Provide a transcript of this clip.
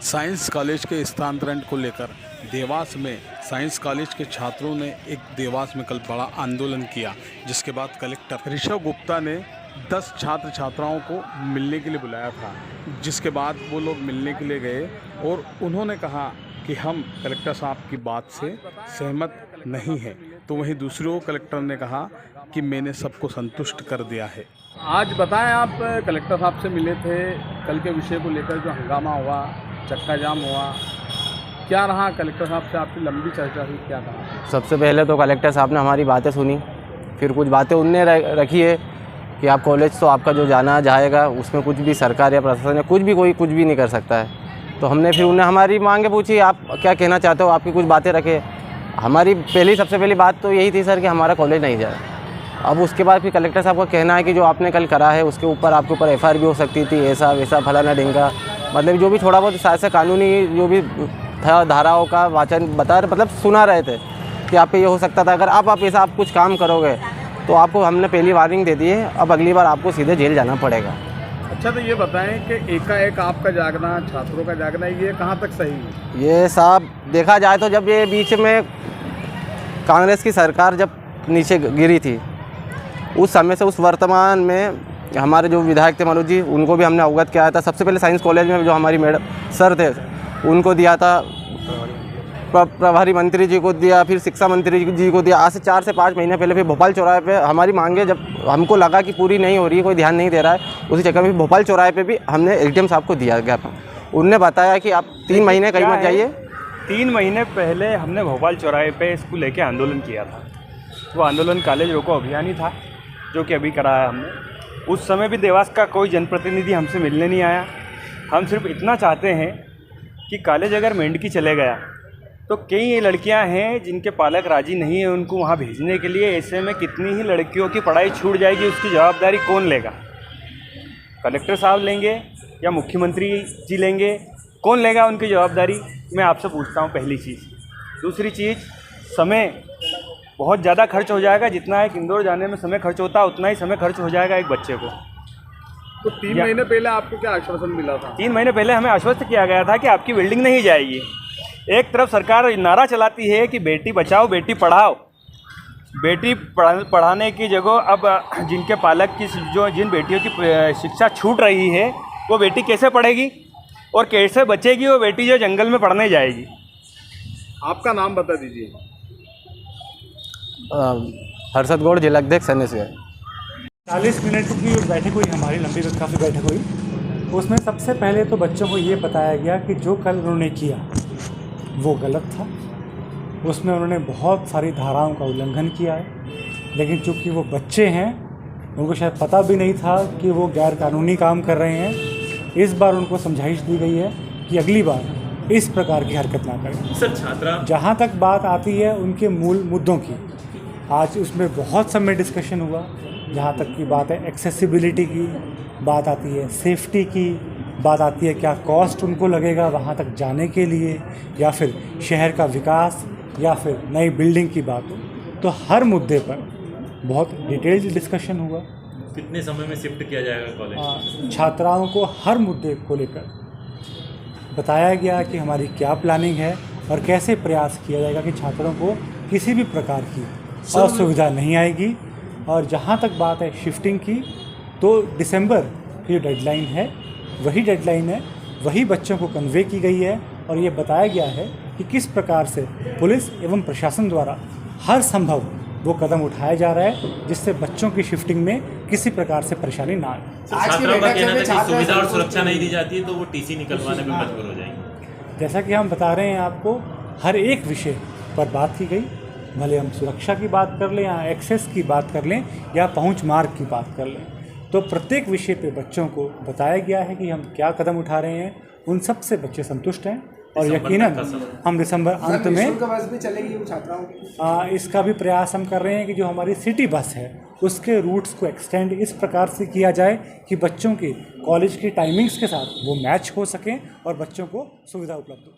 Science college के स्थानांतरण को लेकर देवास में साइंस कॉलेज के छात्रों ने एक देवास में कल बड़ा आंदोलन किया, जिसके बाद कलेक्टर ऋषभ गुप्ता ने 10 छात्र छात्राओं को मिलने के लिए बुलाया था। जिसके बाद वो लोग मिलने के लिए गए और उन्होंने कहा कि हम कलेक्टर साहब की बात से सहमत नहीं हैं। तो वहीं दूसरी ओर कलेक्टर ने कहा कि मैंने सबको संतुष्ट कर दिया है। आज बताएं, आप कलेक्टर साहब से मिले थे, कल के विषय को लेकर जो हंगामा हुआ, चक्का जाम हुआ, क्या रहा? कलेक्टर साहब से आपकी लंबी चर्चा हुई, क्या कहा? सबसे पहले तो कलेक्टर साहब ने हमारी बातें सुनी, फिर कुछ बातें उनने रखी है कि आप कॉलेज तो आपका जो जाना जाएगा उसमें कुछ भी सरकार या प्रशासन या कुछ भी नहीं कर सकता है। तो हमने फिर उन्हें हमारी मांगे पूछी, आप क्या कहना चाहते हो, आपकी कुछ बातें रखे। हमारी सबसे पहली बात तो यही थी सर कि हमारा कॉलेज नहीं जाए। अब उसके बाद फिर कलेक्टर साहब का कहना है कि जो आपने कल करा है उसके ऊपर आपके ऊपर FIR भी हो सकती थी, ऐसा वैसा फलाना ढिंगा, मतलब जो भी थोड़ा बहुत शायद से कानूनी जो भी था धाराओं का वाचन मतलब सुना रहे थे कि आप पे ये हो सकता था। अगर आप ऐसा आप कुछ काम करोगे तो आपको हमने पहली वार्निंग दे दी है, अब अगली बार आपको सीधे जेल जाना पड़ेगा। अच्छा, तो ये बताएं कि एकाएक आपका जागना, छात्रों का जागना, ये कहाँ तक सही है? ये साहब देखा जाए तो जब ये बीच में कांग्रेस की सरकार जब नीचे गिरी थी उस समय से उस वर्तमान में हमारे जो विधायक थे मनोज जी, उनको भी हमने अवगत किया था। सबसे पहले साइंस कॉलेज में जो हमारी मैडम सर थे उनको दिया था, प्रभारी मंत्री जी को दिया, फिर शिक्षा मंत्री जी को दिया। आज से 4 से 5 महीने पहले फिर भोपाल चौराहे पे हमारी मांगे जब हमको लगा कि पूरी नहीं हो रही, कोई ध्यान नहीं दे रहा है, उसी चक्कर में भोपाल चौराहे पे भी हमने ADM साहब को दिया ज्ञापन। उनने बताया कि आप 3 महीने कहीं मत जाइए। 3 महीने पहले हमने भोपाल चौराहे पे इसको लेके आंदोलन किया था। वो आंदोलन कॉलेज रोको अभियान ही था जो कि अभी कराया हमने। उस समय भी देवास का कोई जनप्रतिनिधि हमसे मिलने नहीं आया। हम सिर्फ इतना चाहते हैं कि कॉलेज अगर मेंढकी चले गया तो कई लड़कियां हैं जिनके पालक राजी नहीं है उनको वहां भेजने के लिए। ऐसे में कितनी ही लड़कियों की पढ़ाई छूट जाएगी, उसकी जवाबदारी कौन लेगा? कलेक्टर साहब लेंगे या मुख्यमंत्री जी लेंगे? कौन लेगा उनकी जवाबदारी? मैं आपसे पूछता हूं, पहली चीज़। दूसरी चीज़, समय बहुत ज़्यादा खर्च हो जाएगा। जितना एक इंदौर जाने में समय खर्च होता है उतना ही समय खर्च हो जाएगा एक बच्चे को। तो 3 महीने पहले आपको क्या आश्वासन मिला था? 3 महीने पहले हमें आश्वस्त किया गया था कि आपकी बिल्डिंग नहीं जाएगी। एक तरफ सरकार नारा चलाती है कि बेटी बचाओ बेटी पढ़ाओ, बेटी पढ़ाने की जगह अब जिनके पालक की जिन बेटियों की शिक्षा छूट रही है वो बेटी कैसे पढ़ेगी और कैसे बचेगी वो बेटी जो जंगल में पढ़ने जाएगी? आपका नाम बता दीजिए। हर्षद गौड़, जिला अध्यक्ष NSU। 40 मिनट की बैठक हुई, हमारी लंबी काफ़ी बैठक हुई। उसमें सबसे पहले तो बच्चों को ये बताया गया कि जो कल उन्होंने किया वो गलत था। उसमें उन्होंने बहुत सारी धाराओं का उल्लंघन किया है, लेकिन चूँकि वो बच्चे हैं उनको शायद पता भी नहीं था कि वो गैर कानूनी काम कर रहे हैं। इस बार उनको समझाइश दी गई है कि अगली बार इस प्रकार की हरकत ना करें। सर, छात्रा जहाँ तक बात आती है उनके मूल मुद्दों की, आज उसमें बहुत समय डिस्कशन हुआ। जहाँ तक की बात है एक्सेसिबिलिटी की बात आती है, सेफ्टी की बात आती है, क्या कॉस्ट उनको लगेगा वहाँ तक जाने के लिए, या फिर शहर का विकास, या फिर नई बिल्डिंग की बात हो, तो हर मुद्दे पर बहुत डिटेल्ड डिस्कशन हुआ। कितने समय में शिफ्ट किया जाएगा कॉलेज? छात्राओं को हर मुद्दे को लेकर बताया गया कि हमारी क्या प्लानिंग है और कैसे प्रयास किया जाएगा कि छात्रों को किसी भी प्रकार की असुविधा नहीं आएगी। और जहाँ तक बात है शिफ्टिंग की, तो दिसंबर की डेडलाइन है, वही डेडलाइन है, वही बच्चों को कन्वे की गई है। और ये बताया गया है कि किस प्रकार से पुलिस एवं प्रशासन द्वारा हर संभव वो कदम उठाया जा रहा है जिससे बच्चों की शिफ्टिंग में किसी प्रकार से परेशानी ना आए। छात्रों का कहना था कि सुविधा और सुरक्षा नहीं दी जाती है तो वो TC निकलवाने में मजबूर हो जाएंगे। जैसा कि हम बता रहे हैं आपको, हर एक विषय पर बात की गई, भले हम सुरक्षा की बात कर लें या एक्सेस की बात कर लें या पहुंच मार्ग की बात कर लें, तो प्रत्येक विषय पे बच्चों को बताया गया है कि हम क्या कदम उठा रहे हैं। उन सब से बच्चे संतुष्ट हैं और यकीनन हम दिसंबर अंत में बस भी चलेगी वो छात्राओं की। इसका भी प्रयास हम कर रहे हैं कि जो हमारी सिटी बस है उसके रूट्स को एक्सटेंड इस प्रकार से किया जाए कि बच्चों के कॉलेज की टाइमिंग्स के साथ वो मैच हो सकें और बच्चों को सुविधा उपलब्ध हो।